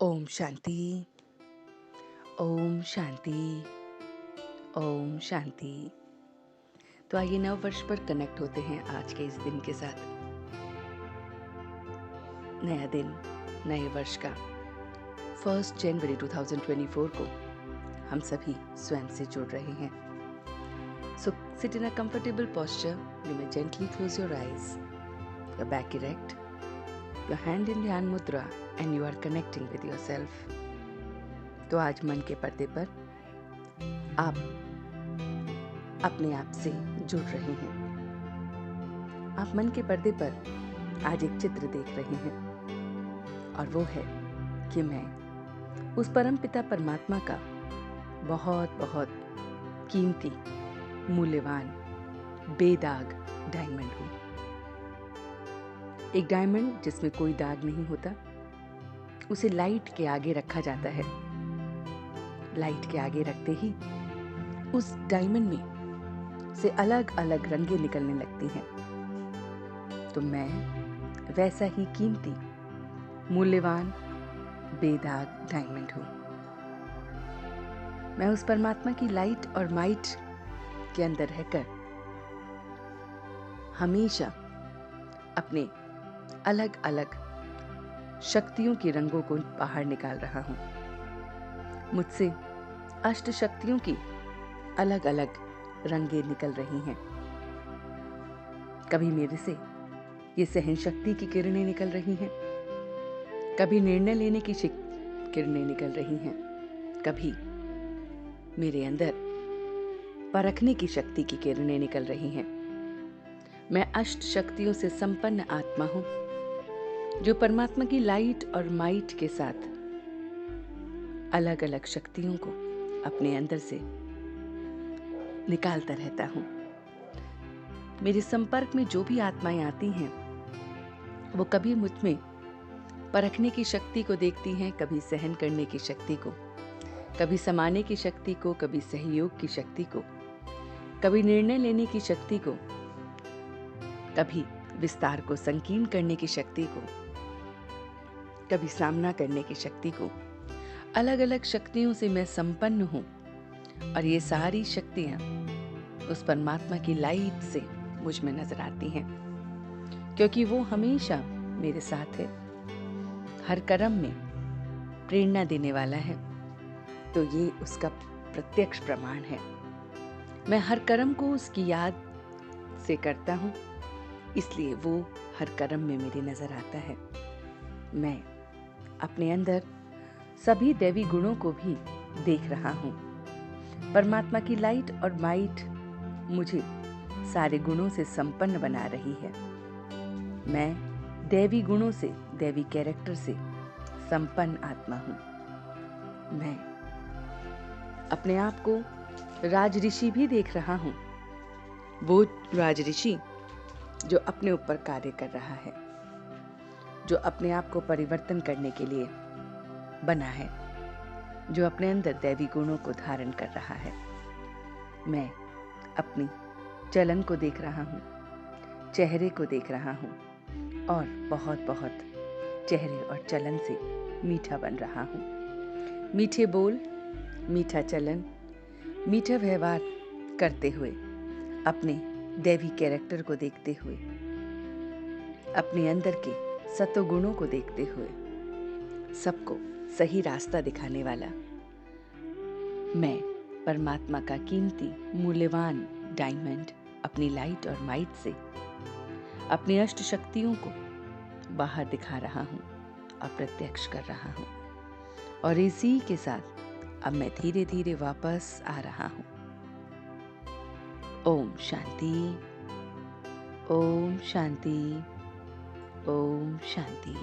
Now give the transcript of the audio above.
ओम शांति। ओम शांति। ओम शांति। तो आइए नव वर्ष पर कनेक्ट होते हैं आज के इस दिन के साथ। नया दिन, नए वर्ष का 1 जनवरी 2024 को हम सभी स्वयं से जुड़ रहे हैं। So sit in a comfortable posture. You may gently close your eyes, your back erect, your hand in ध्यान मुद्रा, and you are connecting with yourself. तो आज मन के पर्दे पर आप अपने आप से जुड़ रहे हैं। आप मन के पर्दे पर आज एक चित्र देख रहे हैं और वो है कि मैं उस परम पिता परमात्मा का बहुत बहुत कीमती, मूल्यवान, बेदाग डायमंड हूँ। एक डायमंड जिसमें कोई दाग नहीं होता, उसे लाइट के आगे रखा जाता है। लाइट के आगे रखते ही उस डायमंड में से अलग अलग रंगें निकलने लगती हैं। तो मैं वैसा ही कीमती, मूल्यवान, बेदाग डायमंड हूँ। मैं उस परमात्मा की लाइट और माइट के अंदर रहकर हमेशा अपने अलग अलग शक्तियों के रंगों को बाहर निकाल रहा हूँ। मुझसे अष्ट शक्तियों की अलग अलग रंगें निकल रही हैं। कभी मेरे से ये सहन शक्ति की किरणें निकल रही हैं, कभी निर्णय लेने की किरणें निकल रही हैं, कभी मेरे अंदर परखने की शक्ति की किरणें निकल रही हैं। मैं अष्ट शक्तियों से संपन्न आत्मा हूँ जो परमात्मा की लाइट और माइट के साथ अलग अलग शक्तियों को अपने अंदर से निकालता रहता हूँ। मेरे संपर्क में जो भी आत्माएं आती हैं वो कभी मुझ में परखने की शक्ति को देखती हैं, कभी सहन करने की शक्ति को, कभी समाने की शक्ति को, कभी सहयोग की शक्ति को, कभी निर्णय लेने की शक्ति को, कभी विस्तार को संकीर्ण करने की शक्ति को, कभी सामना करने की शक्ति को। अलग अलग शक्तियों से मैं संपन्न हूँ और ये सारी शक्तियाँ उस परमात्मा की लाइट से मुझ में नजर आती हैं, क्योंकि वो हमेशा मेरे साथ है, हर कर्म में प्रेरणा देने वाला है। तो ये उसका प्रत्यक्ष प्रमाण है। मैं हर कर्म को उसकी याद से करता हूँ, इसलिए वो हर कर्म में मेरे नजर आता है। मैं अपने अंदर सभी दैवी गुणों को भी देख रहा हूँ। परमात्मा की लाइट और माइट मुझे सारे गुणों से संपन्न बना रही है। मैं दैवी गुणों से, दैवी कैरेक्टर से संपन्न आत्मा हूँ। मैं अपने आप को राज ऋषि भी देख रहा हूँ। वो राज ऋषि जो अपने ऊपर कार्य कर रहा है, जो अपने आप को परिवर्तन करने के लिए बना है, जो अपने अंदर दैवी गुणों को धारण कर रहा है। मैं अपनी चलन को देख रहा हूँ, चेहरे को देख रहा हूँ और बहुत बहुत चेहरे और चलन से मीठा बन रहा हूँ। मीठे बोल, मीठा चलन, मीठा व्यवहार करते हुए, अपने दैवी कैरेक्टर को देखते हुए, अपने अंदर के सत्व गुणों को देखते हुए, सबको सही रास्ता दिखाने वाला मैं परमात्मा का कीमती, मूल्यवान डायमंड अपनी लाइट और माइट से अपनी अष्ट शक्तियों को बाहर दिखा रहा हूँ, अप्रत्यक्ष कर रहा हूँ। और इसी के साथ अब मैं धीरे धीरे वापस आ रहा हूँ। ओम शांति। ओम शांति। ओम शांति।